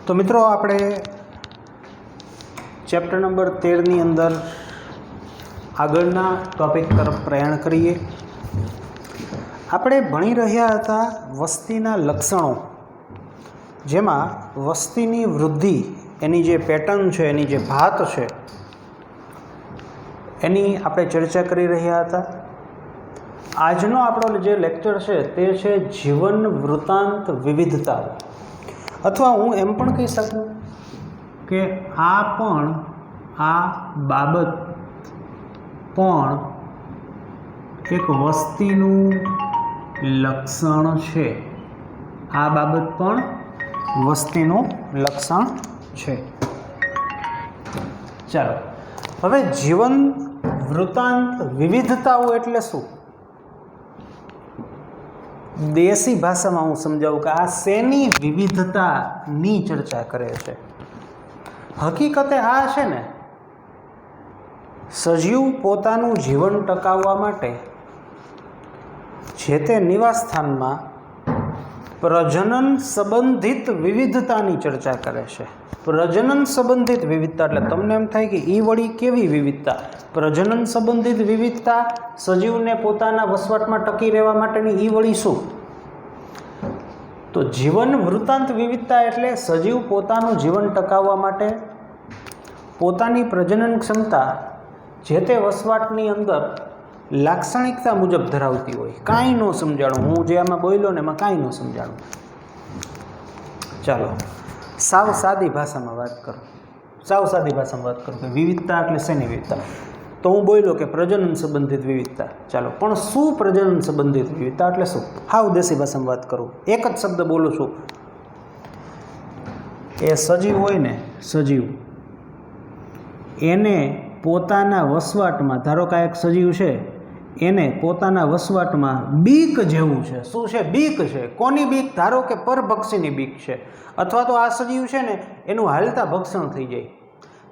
तो मित्रों આપણે ચેપ્ટર નંબર 13 ની અંદર આગળના ટોપિક તરફ પ્રયાણ કરીએ। આપણે ભણી રહ્યા હતા વસ્તીના લક્ષણો, જેમાં વસ્તીની વૃદ્ધિ એની જે પેટર્ન છે, એની જે ભાત છે, એની આપણે ચર્ચા કરી રહ્યા હતા। આજનો આપણો જે લેક્ચર છે તે છે જીવન વૃત્તાંત વિવિધતા, अथवा हूँ एम पण कही सकूँ कि आ बाबत पण एक वस्तीनु लक्षण छे। आ बाबत पण वस्तीनु लक्षण छे। चलो हवे जीवन वृत्तांत विविधताओ एटले शुं? देशी भाषा में हूँ समझाऊँ कि आ शेनी विविधतानी चर्चा करे छे। हकीकते आ छे ने सजीव पोतानुं जीवन टकाववा माटे जे ते निवासस्थान में प्रजनन संबंधित विविधतानी चर्चा करे छे। प्रजनन संबंधित विविधता एटले तमने एम थाय कि ई वળી केवी विविधता? प्रजनन संबंधित विविधता सजीवने पोताना वसवाटमां टकी रहेवा माटेनी ई वળી शुं? तो जीवन वृत्तांत विविधता एटले सजीव पोतानुं जीवन टकाववा माटे पोतानी प्रजनन क्षमता जे ते वसवाटनी अंदर लाक्षणिकता मुजब धरावती होय। कांई न समजाणुं, हूँ जे आमां बोल्यो ने एमां कांई न समजाणुं। चालो साव सादी भाषा में बात करूँ, साव सादी भाषा में बात करूँ कि विविधता एटले शेनी विविधता? तो हूँ बोल्यो कि प्रजनन संबंधित विविधता। चलो पण शुं प्रजनन संबंधित विविधता एटले शुं? हाव देशी भाषा में बात करूँ, एक ज शब्द बोलूँ छूं। ए सजीव होय ने, सजीव एने पोताना वसवाटमां, धारो के एक सजीव छे एने पोताना वसवाटमां बीक जेवुं छे। शुं छे? बीक छे। कोनी बीक? धारो के परभक्षीनी बीक छे, अथवा तो आ सजीव छे ने एनुं हालता भक्षण थई जाय।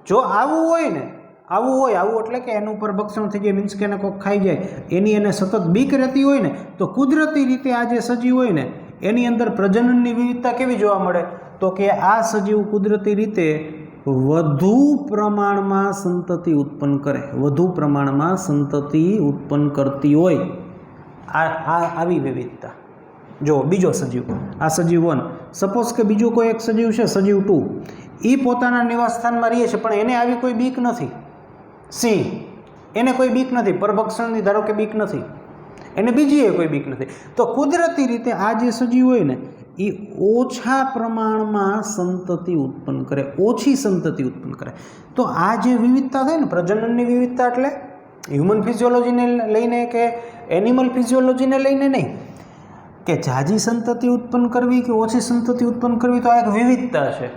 जो आवुं होय ने, आवुं होय, आवुं एटले के एनुं परभक्षण थई जाय, मीन्स के एने कोई खाई जाय, एनी एने सतत बीक रहेती होय ने, तो कुदरती रीते आ जे सजीव होय ने एनी अंदर प्रजनननी विविधता केवी जोवा मळे? तो के आ सजीव कुदरती रीते વધુ પ્રમાણમાં સંતતિ ઉત્પન્ન કરે, વધુ પ્રમાણમાં સંતતિ ઉત્પન્ન કરતી હોય, આવી વિવિધતા। જો બીજો સજીવ, આ સજીવ 1, સપોઝ કે બીજો કોઈ એક સજીવ છે, સજીવ 2, એ પોતાના નિવાસસ્થાનમાં રહે છે, પણ એને આવી કોઈ બીક નથી। સિંહ, એને કોઈ બીક નથી, પરભક્ષણની ધારો કે બીક નથી, એને બીજી કોઈ બીક નથી। તો કુદરતી રીતે આ જે સજીવ હોય ને એ ઓછા પ્રમાણમાં સંતતિ ઉત્પન્ન કરે, ઓછી સંતતિ ઉત્પન્ન કરે। તો આ જે વિવિધતા થાય ને પ્રજનનની વિવિધતા, એટલે હ્યુમન ફિઝિયોલોજીને લઈને કે એનિમલ ફિઝિયોલોજીને લઈને નહીં કે ઝાઝી સંતતિ ઉત્પન્ન કરવી કે ઓછી સંતતિ ઉત્પન્ન કરવી, તો આ એક વિવિધતા છે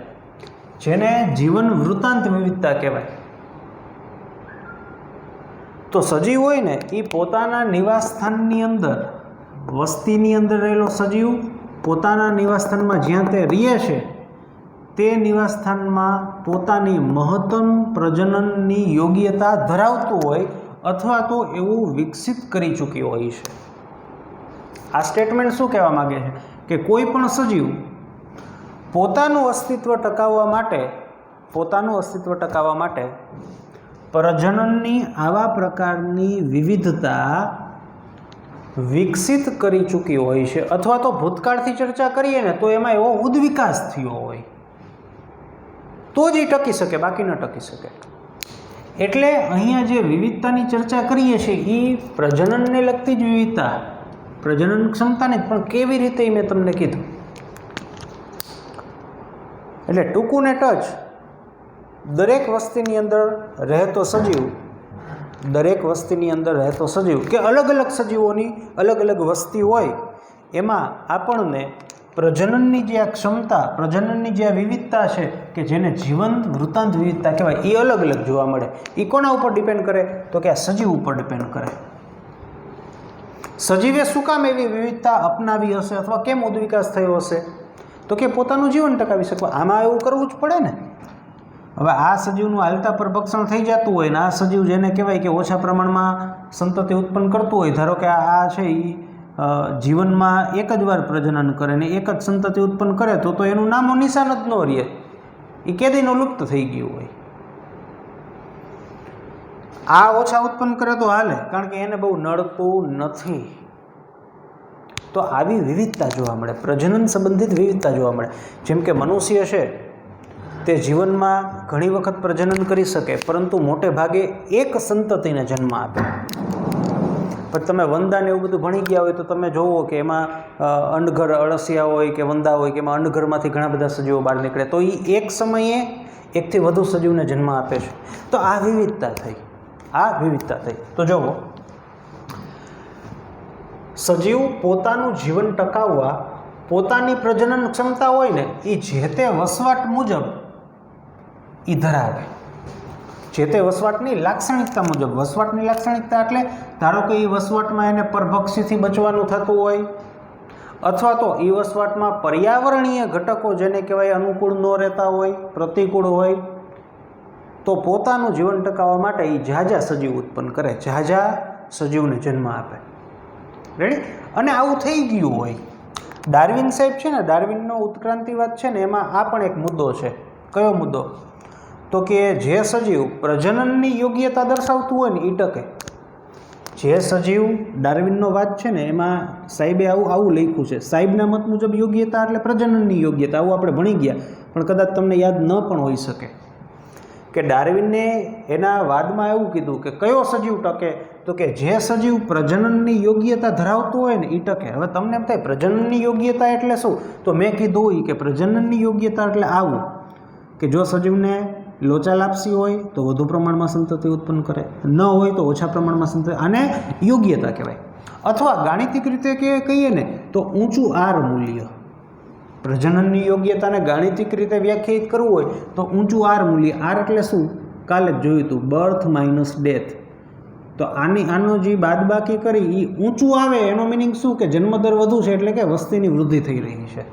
જેને જીવન વૃત્તાંત વિવિધતા કહેવાય। તો સજીવ હોય ને એ પોતાના નિવાસસ્થાનની અંદર, વસ્તીની અંદર રહેલો સજીવ પોતાના નિવાસસ્થાનમાં જ્યાં તે રહે છે તે નિવાસસ્થાનમાં પોતાની મહત્તમ પ્રજનનની યોગ્યતા ધરાવતું હોય અથવા તો એવું વિકસિત કરી ચૂક્યો હોય છે। આ સ્ટેટમેન્ટ શું કહેવા માગે છે કે કોઈ પણ સજીવ પોતાનું અસ્તિત્વ ટકાવવા માટે પ્રજનનની આવા પ્રકારની વિવિધતા विकसित करी चूकी होय छे, अथवा तो भूतकाळथी चर्चा करीए ने तो एमां एवो उद्विकास थयो होय तो ज टकी शके, बाकी न टकी शके। एटले अहींया जे विविधतानी चर्चा करीए छे ई प्रजननने लगती ज विविधता, प्रजनन क्षमताने पण केवी रीते मैं तमने कीधुं। एटले टूंकू ने टच दरेक वस्तीनी अंदर रहेतो सजीव, दरेक वस्तीनी अंदर रहतो सजीव के अलग अलग सजीवोनी अलग अलग वस्ती होय एमां आपणने प्रजनननी जे आ क्षमता, प्रजनननी जे आ विविधता छे के जेने जीवंत वृत्तांत विविधता कहेवाय, ए अलग अलग जोवा मळे। ए कोना उपर डिपेन्ड करे? तो के आ सजीव उपर डिपेन्ड करे। सजीवे शुं काम एवी विविधता अपनावी हशे अथवा केम उद्विकास थयो हशे? तो के पोतानुं जीवन टकावी शकवा। आमां एवुं करवुं ज पड़े ने। હવે આ સજીવનું હાલતા પરભક્ષણ થઈ જતું હોય ને આ સજીવ જેને કહેવાય કે ઓછા પ્રમાણમાં સંતતિ ઉત્પન્ન કરતું હોય, ધારો કે આ છે એ जीवन में एक ज वार प्रजनन करे ने एक ज संतति उत्पन्न करे तो एनु नामो निशान ज न रहे। એ કેદીનું લુપ્ત થઈ ગયું હોય. આ ઓછા ઉત્પન્ન કરે તો હાલે, કારણ કે એને બહુ નડતું નથી. તો આવી વિવિધતા જોવા મળે, પ્રજનન સંબંધિત વિવિધતા જોવા મળે. જેમ કે મનુષ્ય છે તે જીવનમાં ઘણી વખત પ્રજનન કરી શકે, પરંતુ મોટે ભાગે એક સંતતિને જન્મ આપે. પણ તમે વંદા ને એવું બધું ભણી ગયા હોય તો તમે જોવો કે એમાં અંડઘર અળસિયા હોય કે વંદા હોય કે એમાં અંડઘરમાંથી ઘણા બધા સજીવો બહાર નીકળે, તો એ એક સમયે એકથી વધુ સજીવને જન્મ આપે છે. તો આ વિવિધતા થઈ, આ વિવિધતા થઈ. તો જુઓ, સજીવ પોતાનું જીવન ટકાવવા પોતાની પ્રજનન ક્ષમતા હોય ને એ જે તે વસવાટ મુજબ એ ધરાવે, જે તે વસવાટની લાક્ષણિકતા મુજબ. વસવાટની લાક્ષણિકતા એટલે ધારો કે એ વસવાટમાં એને પરભક્ષીથી બચવાનું થતું હોય, અથવા તો એ વસવાટમાં પર્યાવરણીય ઘટકો જેને કહેવાય અનુકૂળ ન રહેતા હોય, પ્રતિકૂળ હોય, તો પોતાનું જીવન ટકાવવા માટે એ ઝાઝા સજીવ ઉત્પન્ન કરે, ઝાઝા સજીવને જન્મ આપે. રેડી? અને આવું થઈ ગયું હોય. ડાર્વિન સાહેબ છે ને, ડાર્વિનનો ઉત્ક્રાંતિવાદ છે ને, એમાં આ પણ એક મુદ્દો છે. કયો મુદ્દો? તો કે જે સજીવ પ્રજનનની યોગ્યતા દર્શાવતું હોય ને એ ટકે. જે સજીવ, ડાર્વિનનો વાત છે ને એમાં સાહેબે આવું લખ્યું છે. સાહેબના મત મુજબ યોગ્યતા એટલે પ્રજનનની યોગ્યતા. આવું આપણે ભણી ગયા, પણ કદાચ તમને યાદ ન પણ હોઈ શકે કે ડાર્વિને એના વાદમાં એવું કીધું કે કયો સજીવ ટકે, તો કે જે સજીવ પ્રજનનની યોગ્યતા ધરાવતું હોય ને એ ટકે. હવે તમને એમ થાય પ્રજનનની યોગ્યતા એટલે શું? તો મેં કીધું કે પ્રજનનની યોગ્યતા એટલે આવું કે જો સજીવને લોચા લાપસી હોય તો વધુ પ્રમાણમાં સંતતિ ઉત્પન્ન કરે, ન હોય તો ઓછા પ્રમાણમાં સંતતિ. આને યોગ્યતા કહેવાય. અથવા ગાણિતિક રીતે કહીએ ને તો ઊંચું આર મૂલ્ય. પ્રજનનની યોગ્યતાને ગાણિતિક રીતે વ્યાખ્યાયિત કરવું હોય તો ઊંચું આર મૂલ્ય. આર એટલે શું? કાલે જ જોયું હતું, બર્થ માઇનસ ડેથ. તો આનો જે બાદબાકી કરી એ ઊંચું આવે એનો મિનિંગ શું? કે જન્મદર વધુ છે એટલે કે વસ્તીની વૃદ્ધિ થઈ રહી છે.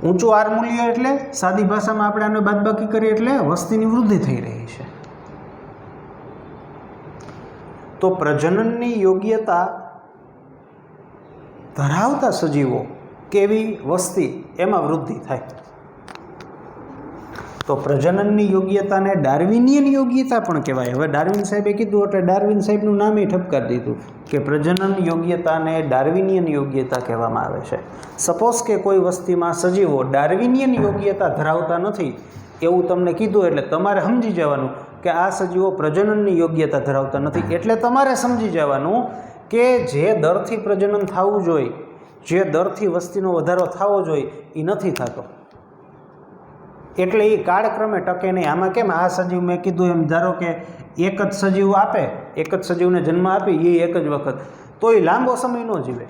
ઊંચું આર મૂલ્ય એટલે સાદી ભાષામાં આપણે આને બાદબાકી કરીએ એટલે વસ્તીની વૃદ્ધિ થઈ રહી છે. તો પ્રજનનની યોગ્યતા ધરાવતા સજીવો કેવી વસ્તી એમાં વૃદ્ધિ થાય. તો પ્રજનનની યોગ્યતાને ડાર્વિનિયન યોગ્યતા પણ કહેવાય. હવે ડાર્વિન સાહેબે કીધું એટલે ડાર્વિન સાહેબનું નામે ઠપકારી દીધું કે પ્રજનન યોગ્યતાને ડાર્વિનિયન યોગ્યતા કહેવામાં આવે છે. સપોઝ કે કોઈ વસ્તીમાં સજીવો ડાર્વિનિયન યોગ્યતા ધરાવતા નથી એવું તમને કીધું એટલે તમારે સમજી જવાનું કે આ સજીવો પ્રજનનની યોગ્યતા ધરાવતા નથી. એટલે તમારે સમજી જવાનું કે જે દરથી પ્રજનન થવું જોઈએ, જે દરથી વસ્તીનો વધારો થવો જોઈએ એ નથી થતો, એટલે એ કાળક્રમે ટકે નહીં. આમાં કેમ આ સજીવ મેં કીધું એમ ધારો કે એક જ સજીવ આપે, એક જ સજીવને જન્મ આપી એ એક જ વખત, તો એ લાંબો સમય ન જીવે,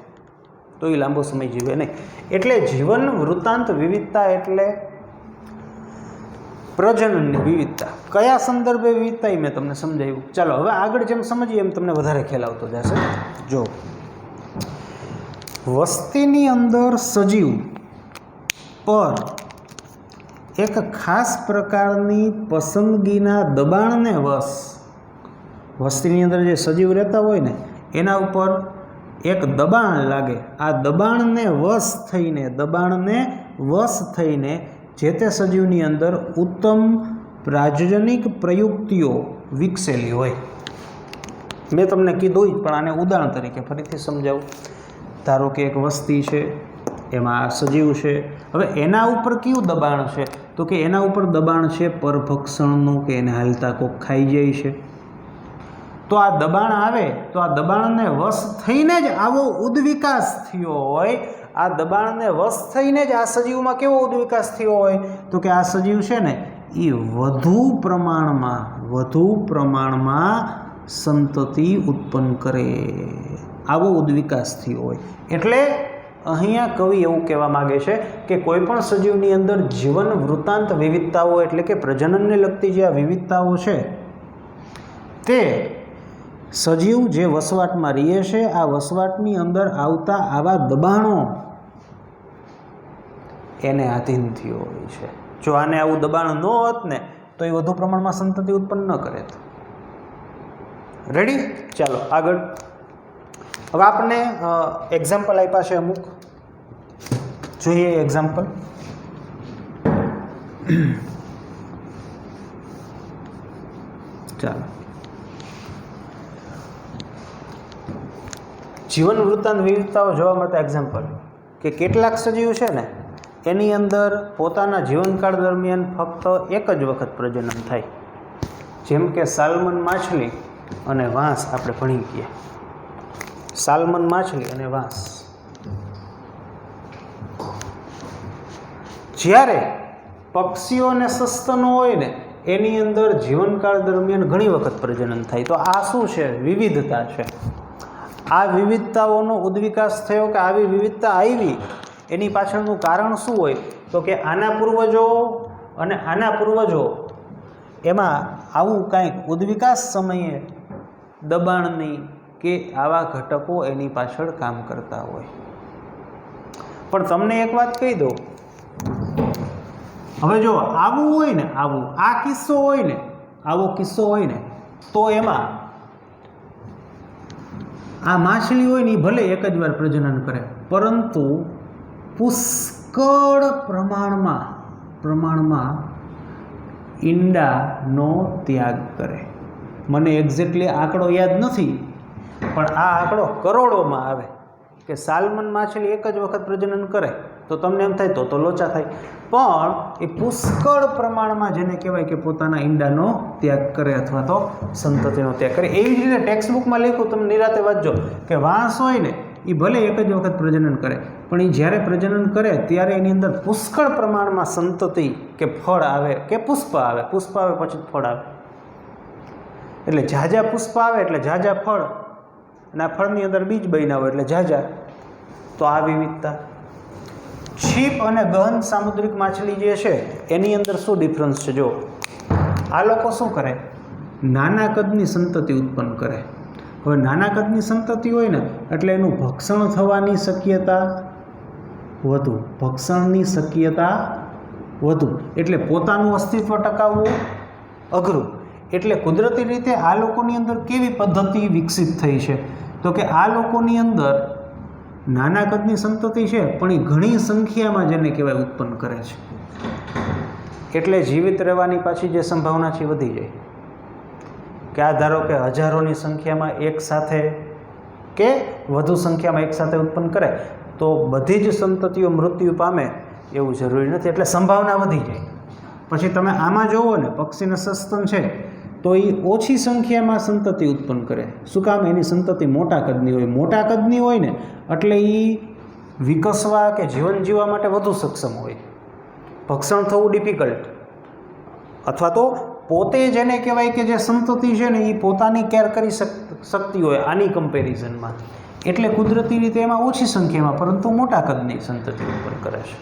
તો એ લાંબો સમય જીવે નહીં. એટલે જીવન વૃત્તાંત વિવિધતા એટલે પ્રજનનની વિવિધતા. કયા સંદર્ભે વિવિધતા એ મેં તમને સમજાવ્યું. ચાલો હવે આગળ જેમ સમજીએ એમ તમને વધારે ખ્યાલ આવતો જશે. જો વસ્તીની અંદર સજીવ પર એક ખાસ પ્રકારની પસંદગીના દબાણને વશ, વસ્તીની અંદર જે સજીવ રહેતા હોય ને એના ઉપર એક દબાણ લાગે. આ દબાણને વશ થઈને જે તે સજીવની અંદર ઉત્તમ પ્રાજનિક પ્રયુક્તિઓ વિકસેલી હોય. મેં તમને કીધું પણ આને ઉદાહરણ તરીકે ફરીથી સમજાવું. ધારો કે એક વસ્તી છે, એમાં સજીવ છે. હવે એના ઉપર કયું દબાણ છે? તો કે એના ઉપર દબાણ છે પરભક્ષણનું, કે એને હાલતા કોક ખાઈ જાય છે. તો આ દબાણ આવે તો આ દબાણને વશ થઈને જ આવો ઉદ્વિકાસ થયો હોય. આ દબાણને વશ થઈને જ આ સજીવમાં કેવો ઉદ્વિકાસ થયો હોય? તો કે આ સજીવ છે ને એ વધુ પ્રમાણમાં સંતતિ ઉત્પન્ન કરે, આવો ઉદ્વિકાસ થયો હોય. એટલે અહીંયા કવિ એવું કહેવા માગે છે કે કોઈ પણ સજીવની અંદર જીવન વૃત્તાંત વિવિધતાઓ એટલે કે પ્રજનનને લગતી જે આ વિવિધતાઓ છે તે સજીવ જે વસવાટમાં રહે છે આ વસવાટની અંદર આવતા આવા દબાણો એને આધીન થયો હોય છે. જો આને આવું દબાણ ન હોત ને તો એ વધુ પ્રમાણમાં સંતતિ ઉત્પન્ન ન કરે. રેડી? ચાલો આગળ. હવે આપણને એક્ઝામ્પલ આપ્યા છે અમુક, જોઈએ એક્ઝામ્પલ. ચાલો, જીવન વૃત્તાંત વિવિધતાઓ જોવા મળતા એક્ઝામ્પલ કે કેટલાક સજીવ છે ને એની અંદર પોતાના જીવનકાળ દરમિયાન ફક્ત એક જ વખત પ્રજનન થાય, જેમ કે સાલ્મન માછલી અને વાંસ આપણે ભણી ગયા. સાલ્મન માછલી અને વાંસ. જ્યારે પક્ષીઓ અને સસ્તનો હોય ને એની અંદર જીવનકાળ દરમિયાન ઘણી વખત પ્રજનન થાય. તો આ શું છે? વિવિધતા છે. આ વિવિધતાઓનો ઉદ્વિકાસ થયો કે આવી વિવિધતા આવી એની પાછળનું કારણ શું હોય? તો કે આના પૂર્વજો અને આના પૂર્વજો એમાં આવું કાંઈક ઉદ્વિકાસ સમયે દબાણની કે આવા ઘટકો એની પાછળ કામ કરતા હોય. પણ તમને એક વાત કહી દઉં, હવે જો આવું હોય ને, આવું આ કિસ્સો હોય ને, આવો કિસ્સો હોય ને, તો એમાં આ માછલી હોય ને એ ભલે એક જ વાર પ્રજનન કરે, પરંતુ પુષ્કળ પ્રમાણમાં ઈંડાનો ત્યાગ કરે. મને એક્ઝેક્ટલી આંકડો યાદ નથી, પણ આ આંકડો કરોડોમાં આવે કે સાલ્મન માછલી એક જ વખત પ્રજનન કરે તો તમને એમ થાય તો લોચા થાય, પણ એ પુષ્કળ પ્રમાણમાં જેને કહેવાય કે પોતાના ઈંડાનો ત્યાગ કરે અથવા તો સંતતિનો ત્યાગ કરે. એવી જ રીતે ટેક્સ્ટબુકમાં લખ્યું, તમે નિરાતે વાંચજો કે વાંસ હોય ને એ ભલે એક જ વખત પ્રજનન કરે, પણ એ જ્યારે પ્રજનન કરે ત્યારે એની અંદર પુષ્કળ પ્રમાણમાં સંતતિ કે ફળ આવે કે પુષ્પ આવે. પુષ્પ આવે પછી ફળ આવે, એટલે ઝાઝા પુષ્પ આવે એટલે ઝાઝા ફળ, અને આ ફળની અંદર બીજ બન્યા હોય એટલે ઝાઝા. તો આ વિવિધતા. છીપ અને ગહન સામુદ્રિક માછલી જે છે એની અંદર શું ડિફરન્સ છે? જો આ લોકો શું કરે? નાના કદની સંતતિ ઉત્પન્ન કરે. હવે નાના કદની સંતતિ હોય ને એટલે એનું ભક્ષણ થવાની શક્યતા વધુ, ભક્ષણની શક્યતા વધુ, એટલે પોતાનું અસ્તિત્વ ટકાવવું અઘરું. એટલે કુદરતી રીતે આ લોકોની અંદર કેવી પદ્ધતિ વિકસિત થઈ છે? તો કે આ લોકોની અંદર નાના કદની સંતતિ છે પણ એ ઘણી સંખ્યામાં જેને કહેવાય ઉત્પન્ન કરે છે, એટલે જીવિત રહેવાની પાછી જે સંભાવના છે વધી જાય. કે આ ધારો કે હજારોની સંખ્યામાં એક સાથે કે વધુ સંખ્યામાં એક સાથે ઉત્પન્ન કરે તો બધી જ સંતતિઓ મૃત્યુ પામે એવું જરૂરી નથી, એટલે સંભાવના વધી જાય. પછી તમે આમાં જુઓ ને, પક્ષીના સસ્તન છે તો એ ઓછી સંખ્યામાં સંતતિ ઉત્પન્ન કરે. શું કામ? એની સંતતિ મોટા કદની હોય. મોટા કદની હોય ને એટલે એ વિકસવા કે જીવન જીવવા માટે વધુ સક્ષમ હોય, ભક્ષણ થવું ડિફિકલ્ટ, અથવા તો પોતે જેને કહેવાય કે જે સંતતિ છે ને એ પોતાની કેર કરી શકતી હોય આની કમ્પેરિઝનમાં, એટલે કુદરતી રીતે એમાં ઓછી સંખ્યામાં પરંતુ મોટા કદની સંતતિ ઉત્પન્ન કરે છે.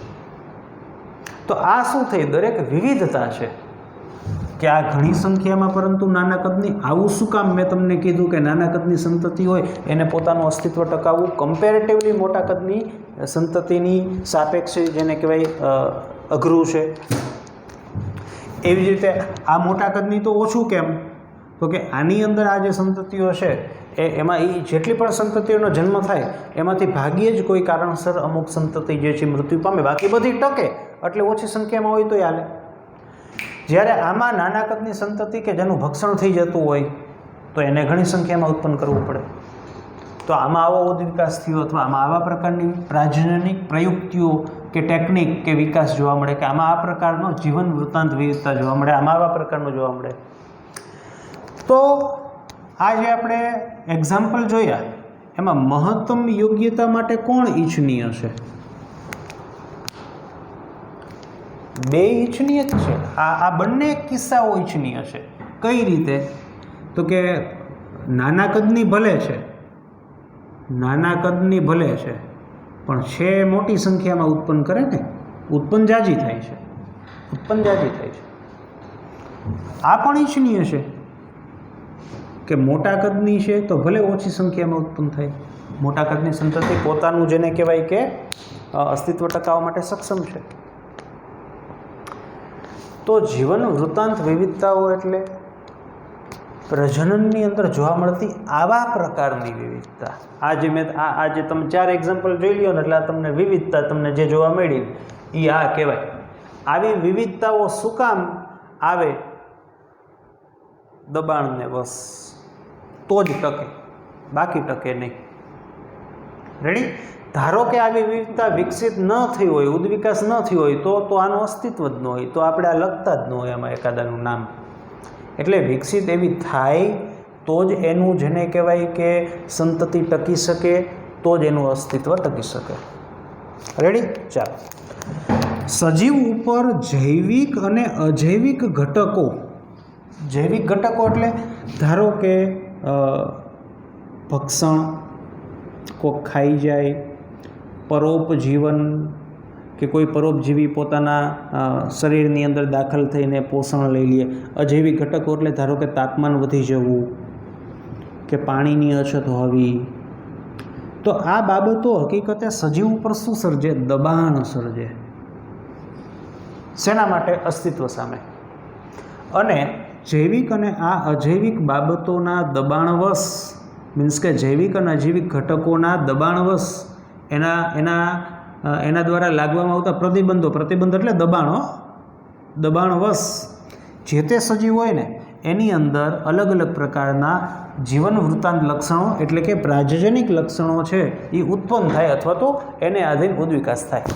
તો આ શું થઈ? દરેક વિવિધતા છે કે આ ઘણી સંખ્યામાં પરંતુ નાના કદની. આવું શું કામ? મેં તમને કીધું કે નાના કદની સંતતિ હોય એને પોતાનું અસ્તિત્વ ટકાવવું કમ્પેરેટિવલી મોટા કદની સંતતિની સાપેક્ષે જેને કહેવાય અઘરું છે. એવી જ રીતે આ મોટા કદની તો ઓછું કેમ? તો કે આની અંદર આ જે સંતતિઓ છે એમાં એ જેટલી પણ સંતતિઓનો જન્મ થાય એમાંથી ભાગ્યે જ કોઈ કારણસર અમુક સંતતિ જે છે મૃત્યુ પામે, બાકી બધી ટકે, એટલે ઓછી સંખ્યામાં હોય તો હાલે. જ્યારે આમાં નાના કદની સંતતિ કે જેનું ભક્ષણ થઈ જતું હોય તો એને ઘણી સંખ્યામાં ઉત્પન્ન કરવું પડે. તો આમાં આવો ઉદ્વિકાસ થયો અથવા આમાં આવા પ્રકારની પ્રાજનનિક પ્રયુક્તિઓ કે ટેકનિક કે વિકાસ જોવા મળે, કે આમાં આ પ્રકારનો જીવન વૃત્તાંત વિવિધતા જોવા મળે, આમાં આવા પ્રકારનું જોવા મળે. તો આ જે આપણે એક્ઝામ્પલ જોયા એમાં મહત્તમ યોગ્યતા માટે કોણ ઈચ્છનીય છે? બે ઈચ્છનીય જ છે. આ બંને કિસ્સાઓ ઈચ્છનીય છે. કઈ રીતે? તો કે નાના કદની ભલે છે, નાના કદની ભલે છે પણ છે મોટી સંખ્યામાં ઉત્પન્ન કરે ને, ઉત્પન્ન જાજી થાય છે, ઉત્પન્ન જાજી થાય છે. આ પણ ઈચ્છનીય છે કે મોટા કદની છે તો ભલે ઓછી સંખ્યામાં ઉત્પન્ન થાય, મોટા કદની સંતતિ પોતાનું જેને કહેવાય કે અસ્તિત્વ ટકાવવા માટે સક્ષમ છે. તો જીવન વૃત્તાંત વિવિધતાઓ એટલે પ્રજનનની અંદર જોવા મળતી આવા પ્રકારની વિવિધતા. આજે મેં આજે તમે 4 એક્ઝામ્પલ જોઈ લ્યો ને એટલે આ તમને વિવિધતા તમને જે જોવા મળી એ આ કહેવાય. આવી વિવિધતાઓ શું કામ આવે? દબાણને વશ, તો જ ટકે, બાકી ટકે નહીં. રેડી? ધારો કે આવી વિવિધતા વિકસિત ન થઈ હોય, ઉદ્વિકાસ ન થઈ હોય, તો આનું અસ્તિત્વ જ ન હોય, તો આપણે આ લખતા જ ન હોય આમાં એકાદાનું નામ. એટલે વિકસિત એવી થાય તો જ એનું જેને કહેવાય કે સંતતિ ટકી શકે, તો જ એનું અસ્તિત્વ ટકી શકે. રેડી? ચાલો. સજીવ ઉપર જૈવિક અને અજૈવિક ઘટકો. જૈવિક ઘટકો એટલે ધારો કે ભક્ષણ, કોક ખાઈ જાય, પરોપજીવન કે કોઈ પરોપજીવી પોતાના શરીરની અંદર દાખલ થઈને પોષણ લઈ લે. અજૈવિક ઘટકો એટલે ધારો કે તાપમાન વધી જવું કે પાણીની અછત હોવી. તો આ બાબતો હકીકતે સજીવ ઉપર શું સર્જે? દબાણ સર્જે. શેના માટે? અસ્તિત્વ સામે. અને જૈવિક અને આ અજૈવિક બાબતોના દબાણવશ, મીન્સ કે જૈવિક અને અજૈવિક ઘટકોના દબાણવશ એના દ્વારા લાગવામાં આવતા પ્રતિબંધ એટલે દબાણવશ જે તે સજીવ હોય ને એની અંદર અલગ અલગ પ્રકારના જીવન વૃત્તાંત લક્ષણો એટલે કે પ્રાજજનિક લક્ષણો છે એ ઉત્પન્ન થાય અથવા તો એને આધીન ઉદ્વિકાસ થાય.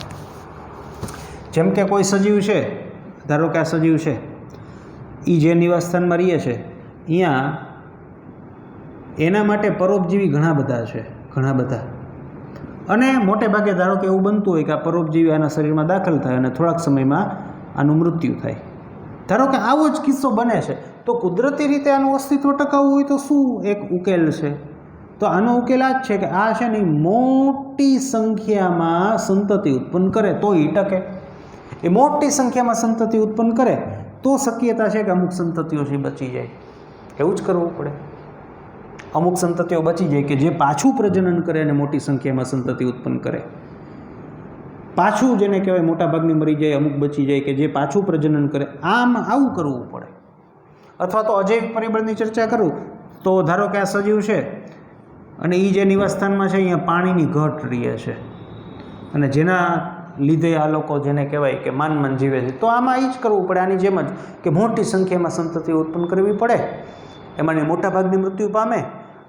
જેમ કે કોઈ સજીવ છે, ધારો કે આ સજીવ છે, એ જે નિવાસસ્થાનમાં રહે છે અહીંયા એના માટે પરોપજીવી ઘણા બધા અને મોટે ભાગે ધારો કે એવું બનતું હોય કે આ પરોપજીવી આના શરીરમાં દાખલ થાય અને થોડાક સમયમાં આનું મૃત્યુ થાય. ધારો કે આવો જ કિસ્સો બને છે, તો કુદરતી રીતે આનું અસ્તિત્વ ટકાવવું હોય તો શું એક ઉકેલ છે? તો આનો ઉકેલ આ જ છે કે આ છે ને મોટી સંખ્યામાં સંતતિ ઉત્પન્ન કરે તો એ ટકે. એ મોટી સંખ્યામાં સંતતિ ઉત્પન્ન કરે તો શક્યતા છે કે અમુક સંતતિઓ છે બચી જાય. એવું જ કરવું પડે. અમુક સંતતિઓ બચી જાય કે જે પાછું પ્રજનન કરે અને મોટી સંખ્યામાં સંતતિ ઉત્પન્ન કરે. પાછું જેને કહેવાય મોટા ભાગની મરી જાય, અમુક બચી જાય કે જે પાછું પ્રજનન કરે. આવું કરવું પડે. અથવા તો અજૈવિક પરિબળની ચર્ચા કરું તો ધારો કે આ સજીવ છે અને એ જે નિવાસસ્થાનમાં છે અહીંયા પાણીની ઘટ રહે છે અને જેના લીધે આ લોકો જેને કહેવાય કે માન જીવે છે, તો આમાં એ જ કરવું પડે આની જેમ જ કે મોટી સંખ્યામાં સંતતિ ઉત્પન્ન કરવી પડે. એમાંની મોટા ભાગની મૃત્યુ પામે,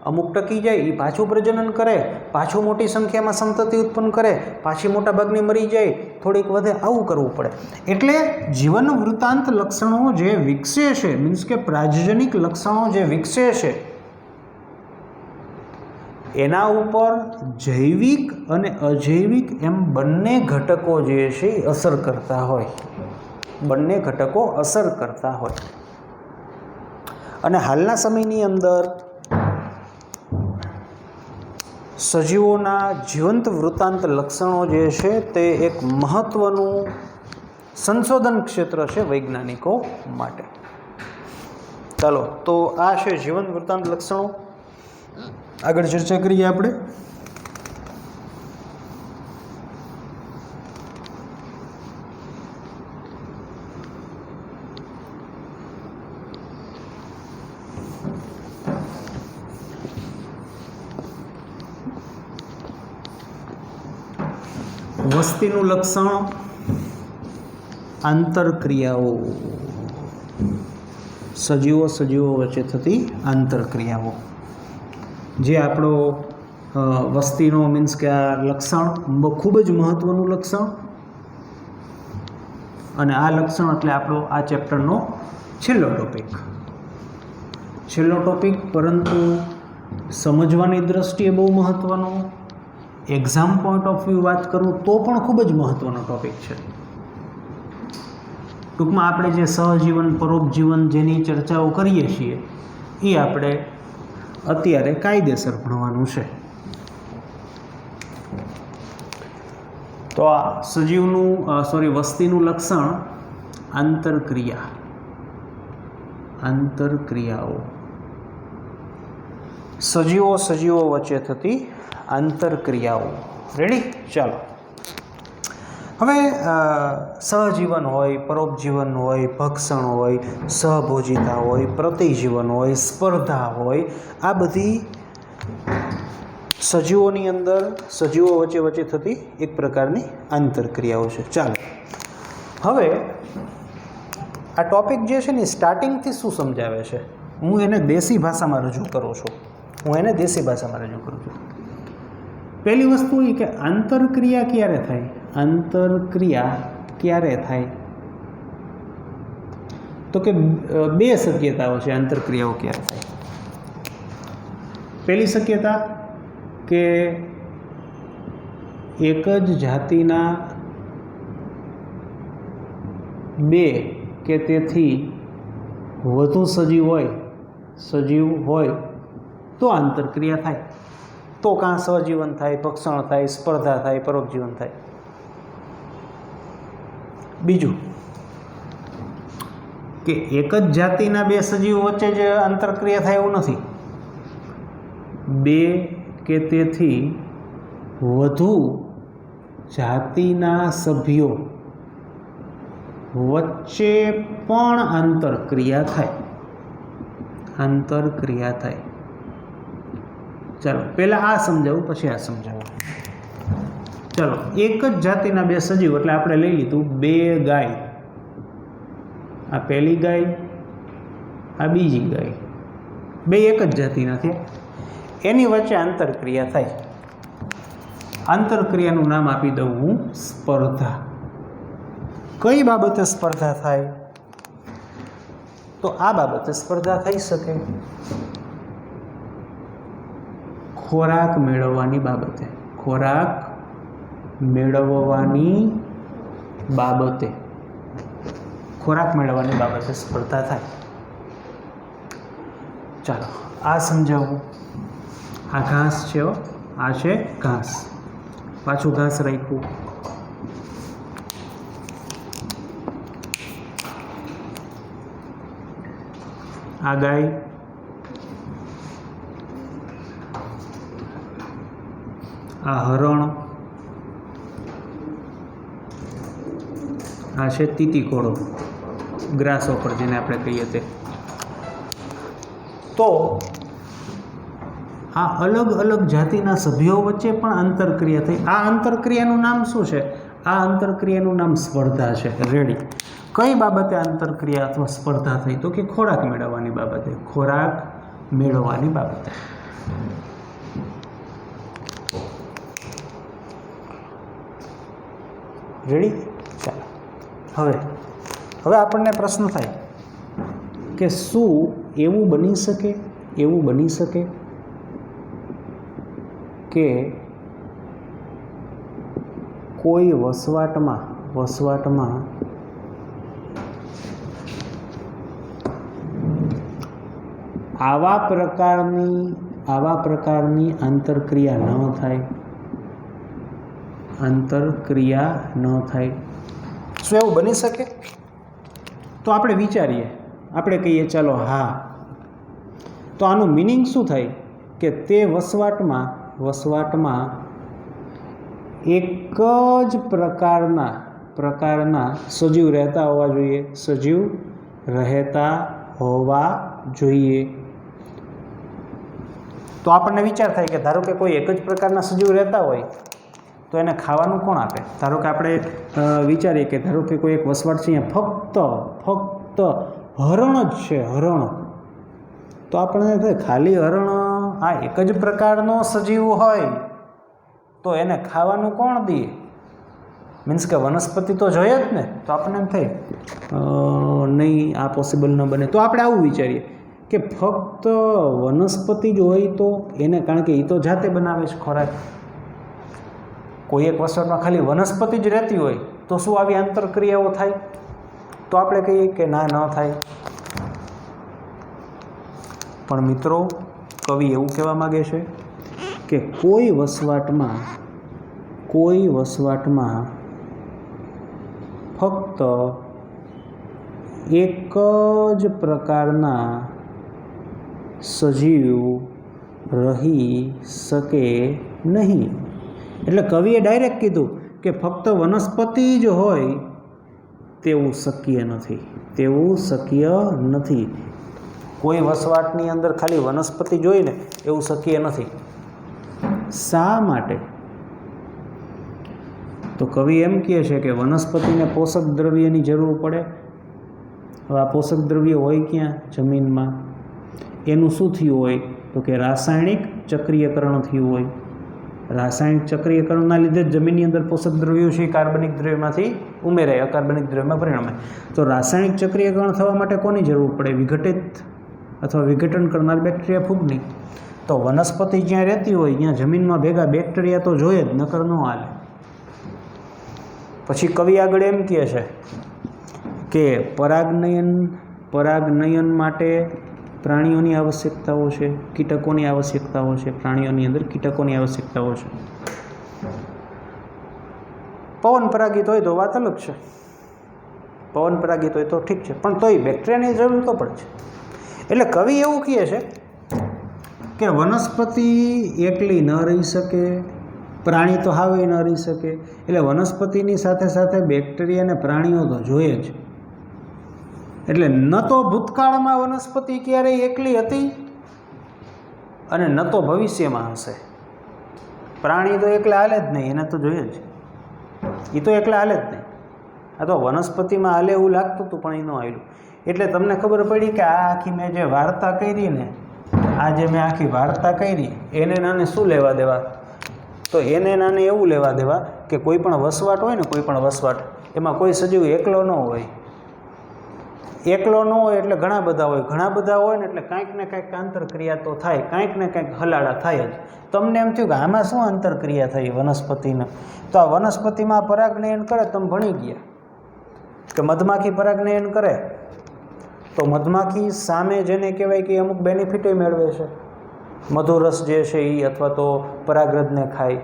અમુક ટકી જાય, એ પાછું પ્રજનન કરે, પાછું મોટી સંખ્યામાં સંતતિ ઉત્પન્ન કરે, પાછી મોટા ભાગની મરી જાય, થોડીક વધે, આવું કરવું પડે. એટલે જીવન વૃત્તાંત લક્ષણો જે વિકસે છે, મીન્સ કે પ્રાજજનિક લક્ષણો જે વિકસે છે એના ઉપર જૈવિક અને અજૈવિક એમ બંને ઘટકો જે છે એ અસર કરતા હોય. અને હાલના સમયની અંદર સજીવોના જીવંત વૃત્તાંત લક્ષણો જે છે તે એક મહત્ત્વનું સંશોધન ક્ષેત્ર છે વૈજ્ઞાનિકો માટે. ચાલો, તો આ છે જીવંત વૃત્તાંત લક્ષણો. આગળ ચર્ચા કરીએ આપણે. વસ્તીનું લક્ષણ, આંતરક્રિયાઓ. સજીવો વચ્ચે થતી આંતરક્રિયાઓ જે આપણો વસ્તીનો મીન્સ કે આ લક્ષણ ખૂબ જ મહત્ત્વનું લક્ષણ. અને આ લક્ષણ એટલે આપણો આ ચેપ્ટરનો છેલ્લો ટોપિક, પરંતુ સમજવાની દ્રષ્ટિએ બહુ મહત્ત્વનો. એક્ઝામ પોઈન્ટ ઓફ વ્યૂ વાત કરું તો પણ ખૂબ જ મહત્ત્વનો ટોપિક છે. ટૂંકમાં આપણે જે સહજીવન, પરોપજીવન જેની ચર્ચાઓ કરીએ છીએ એ આપણે અત્યારે કાયદેસર ભણવાનું છે. તો આ વસ્તીનું લક્ષણ આંતરક્રિયાઓ. સજીવો વચ્ચે થતી આંતરક્રિયાઓ. રેડી? ચાલો. હવે સહજીવન હોય, પરોપજીવન હોય, ભક્ષણ હોય, સહભોજિતા હોય, પ્રતિજીવન હોય, સ્પર્ધા હોય, આ બધી સજીવોની અંદર સજીવો વચ્ચે થતી એક પ્રકારની આંતરક્રિયાઓ છે. ચાલો, હવે આ ટોપિક જે છે ને સ્ટાર્ટિંગથી શું સમજાવે છે, હું એને દેશી ભાષામાં રજૂ કરું છું. પહેલી વસ્તુ એ કે આંતરક્રિયા ક્યારે થાય? આંતરક્રિયા ક્યારે થાય? તો કે બે શક્યતાઓ છે આંતરક્રિયાઓ ક્યારે થાય. પહેલી શક્યતા કે એક જ જાતિના બે કે તેથી વધુ સજીવ હોય તો આંતરક્રિયા થાય. તો કાં સહજીવન થાય, ભક્ષણ થાય, સ્પર્ધા થાય, પરોપજીવન થાય. બીજું કે એક જ જાતિના બે સજીવો વચ્ચે જ આંતરક્રિયા થાય એવું નથી. બે કે તેથી વધુ જાતિના સભ્યો વચ્ચે પણ આંતરક્રિયા થાય. ચાલો પહેલાં આ સમજાવું પછી આ સમજાવું. ચાલો, એક જ જાતિના બે સજીવ એટલે આપણે લઈ લીધું બે ગાય, આ પહેલી ગાય, આ બીજી ગાય, બે એક જ જાતિના થયા, એની વચ્ચે આંતરક્રિયા થાય. આંતરક્રિયાનું નામ આપી દઉં હું સ્પર્ધા. કઈ બાબતે સ્પર્ધા થાય? તો આ બાબતે સ્પર્ધા થઈ શકે, ખોરાક મેળવવાની બાબતે. ખોરાક મેળવવાની બાબતે સ્પર્ધા થાય. ચાલો આ સમજાવું. આ ઘાસ છે, આ છે ઘાસ, પાછું ઘાસ રાખ્યું. આ ગાય, આ હરણ, આ છે તીતીકોળો, ગ્રાસહોપર જેને આપણે કહીએ તે. તો આ અલગ અલગ જાતિના સભ્યો વચ્ચે પણ આંતરક્રિયા થઈ. આ આંતરક્રિયાનું નામ શું છે? આ આંતરક્રિયાનું નામ સ્પર્ધા છે. રેડી. કઈ બાબતે આંતરક્રિયા અથવા સ્પર્ધા થઈ? તો કે ખોરાક મેળવવાની બાબતે. રેડી? ચાલો હવે આપણને પ્રશ્ન થાય કે શું એવું બની શકે કે કોઈ વસવાટમાં આવા પ્રકારની આંતરક્રિયા ન થાય? શું એવું બની શકે? તો આપણે વિચારીએ, આપણે કહીએ ચાલો હા. તો આનું મિનિંગ શું થાય કે તે વસવાટમાં એક જ પ્રકારના સજીવ રહેતા હોવા જોઈએ. તો આપણને વિચાર થાય કે ધારો કે કોઈ એક જ પ્રકારના સજીવ રહેતા હોય તો એને ખાવાનું કોણ આપે? ધારો કે આપણે વિચારીએ કે ધારો કે કોઈ એક વસવાટ છે, અહીંયા ફક્ત હરણ જ છે, હરણ. તો આપણને થાય ખાલી હરણ આ એક જ પ્રકારનો સજીવ હોય તો એને ખાવાનું કોણ દે? મીન્સ કે વનસ્પતિ તો જોઈએ જ ને. તો આપણને એમ થાય નહીં, આ પોસિબલ ન બને. તો આપણે આવું વિચારીએ કે ફક્ત વનસ્પતિ જ હોય તો એને, કારણ કે એ તો જાતે બનાવે છે ખોરાક. કોઈ એક વસવાટમાં ખાલી વનસ્પતિ જ રહેતી હોય તો શું આવી આંતરક્રિયાઓ થાય? તો આપણે કહીએ કે ના, ન થાય. પણ મિત્રો, કવિ એવું કહેવા માગે છે કે કોઈ વસવાટમાં ફક્ત એક જ પ્રકારના સજીવ રહી શકે નહીં. એટલે કવિએ ડાયરેક્ટ કીધું કે ફક્ત વનસ્પતિ જ હોય તેવું શક્ય નથી. કોઈ વસવાટની અંદર ખાલી વનસ્પતિ જ હોય ને એવું શક્ય નથી. શા માટે? તો કવિ એમ કહે છે કે વનસ્પતિને પોષક દ્રવ્યની જરૂર પડે, હવે આ પોષક દ્રવ્યો હોય ક્યાં? જમીનમાં. એનું શું થયું હોય? તો કે રાસાયણિક ચક્રીયકરણ થયું હોય. રાસાયણિક ચક્રીયકરણના લીધે જ જમીનની અંદર પોષક દ્રવ્યો છે કાર્બનિક દ્રવ્યમાંથી ઉમેરાય, અકાર્બનિક દ્રવ્યમાં પરિણમે. તો રાસાયણિક ચક્રીયકરણ થવા માટે કોની જરૂર પડે? વિઘટિત અથવા વિઘટન કરનાર બેક્ટેરિયા, ફૂગની. તો વનસ્પતિ જ્યાં રહેતી હોય ત્યાં જમીનમાં ભેગા બેક્ટેરિયા તો જોઈએ જ, નકર ન હાલે. પછી કવિ આગળ એમ કહે છે કે પરાગનયન માટે પ્રાણીઓની આવશ્યકતાઓ છે, કીટકોની આવશ્યકતાઓ છે. પ્રાણીઓની અંદર કીટકોની આવશ્યકતાઓ છે. પવન પરાગિત હોય તો વાત અલગ છે, પવન પરાગિત હોય તો ઠીક છે, પણ તોય બેક્ટેરિયાની જરૂર તો પડે છે. એટલે કવિ એવું કહે છે કે વનસ્પતિ એકલી ન રહી શકે, પ્રાણી તો હાવે ન રહી શકે, એટલે વનસ્પતિની સાથે સાથે બેક્ટેરિયા અને પ્રાણીઓ તો જોઈએ જ. એટલે ન તો ભૂતકાળમાં વનસ્પતિ ક્યારેય એકલી હતી અને ન તો ભવિષ્યમાં હશે. પ્રાણી તો એકલા હાલે જ નહીં, એને તો જોઈએ જ, એ તો એકલા હાલે જ નહીં. આ તો વનસ્પતિમાં હાલે એવું લાગતું હતું પણ એ ન આવેલું. એટલે તમને ખબર પડી કે આ આખી મેં જે વાર્તા કરી ને, આ જે મેં આખી વાર્તા કરી, એને નાને શું લેવા દેવા? તો એને નાને એવું લેવા દેવા કે કોઈ પણ વસવાટ હોય ને, કોઈ પણ વસવાટ, એમાં કોઈ સજીવ એકલો ન હોય. એકલો ન હોય એટલે ઘણા બધા હોય, ઘણા બધા હોય ને એટલે કાંઈક ને કાંઈક આંતરક્રિયા તો થાય, કાંઈક ને કાંઈક હલાડા થાય જ. તમને એમ થયું કે આમાં શું આંતરક્રિયા થઈ વનસ્પતિને? તો આ વનસ્પતિમાં પરાગનયન કરે, તમે ભણી ગયા કે મધમાખી પરાગનયન કરે તો મધમાખી સામે જેને કહેવાય કે અમુક બેનિફિટે મેળવે છે, મધુરસ જે છે એ, અથવા તો પરાગરજને ખાય.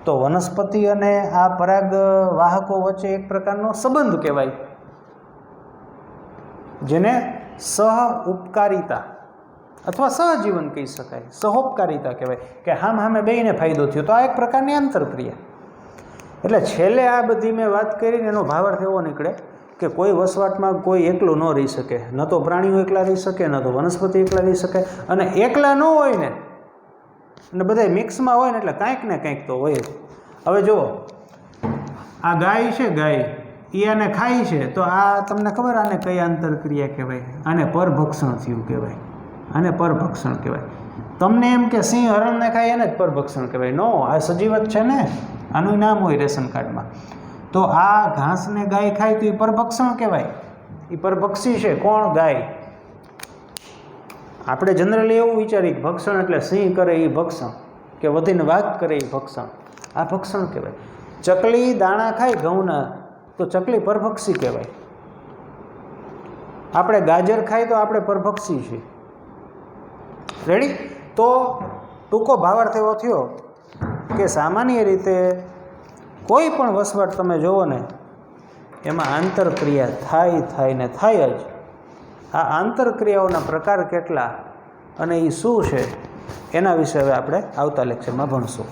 તો વનસ્પતિ અને આ પરાગ વાહકો વચ્ચે એક પ્રકારનો સંબંધ કહેવાય, જેને સહઉપકારિતા અથવા સહજીવન કહી શકાય, સહોપકારિતા કહેવાય કે હામે બેયને ફાયદો થયો. તો આ એક પ્રકારની આંતરક્રિયા. એટલે છેલ્લે આ બધી મેં વાત કરીને એનો ભાવાર્થ એવો નીકળે કે કોઈ વસવાટમાં કોઈ એકલું ન રહી શકે, ન તો પ્રાણીઓ એકલા રહી શકે, ન તો વનસ્પતિ એકલા રહી શકે. અને એકલા ન હોય ને અને બધા મિક્સમાં હોય ને એટલે કાંઈક ને કાંઈક તો હોય જ. હવે જુઓ, આ ગાય છે, ગાય એ આને ખાય છે, તો આ તમને ખબર આને કઈ આંતરક્રિયા કહેવાય? આને પરભક્ષણ થયું કહેવાય, આને પરભક્ષણ કહેવાય. તમને એમ કે સિંહ હરણને ખાય એને જ પરભક્ષણ કહેવાય? નો, આ સજીવત છે ને, આનું નામ હોય રેશન કાર્ડમાં. તો આ ઘાસને ગાય ખાય તો એ પરભક્ષણ કહેવાય, એ પરભક્ષી છે. કોણ? ગાય. આપણે જનરલી એવું વિચારીએ કે ભક્ષણ એટલે સિંહ કરે એ ભક્ષણ, કે વધીને વાઘ કરે એ ભક્ષણ. આ ભક્ષણ કહેવાય. ચકલી દાણા ખાય ઘઉંના તો ચકલી પરભક્ષી કહેવાય. આપણે ગાજર ખાય તો આપણે પરભક્ષી છીએ. રેડી? તો ટૂંકો ભાવાર્થ એવો થયો કે સામાન્ય રીતે કોઈ પણ વસવાટ તમે જુઓ ને એમાં આંતરક્રિયા થાય ને થાય જ. આ આંતરક્રિયાઓના પ્રકાર કેટલા અને એ શું છે એના વિશે હવે આપણે આવતા લેક્ચરમાં ભણશું.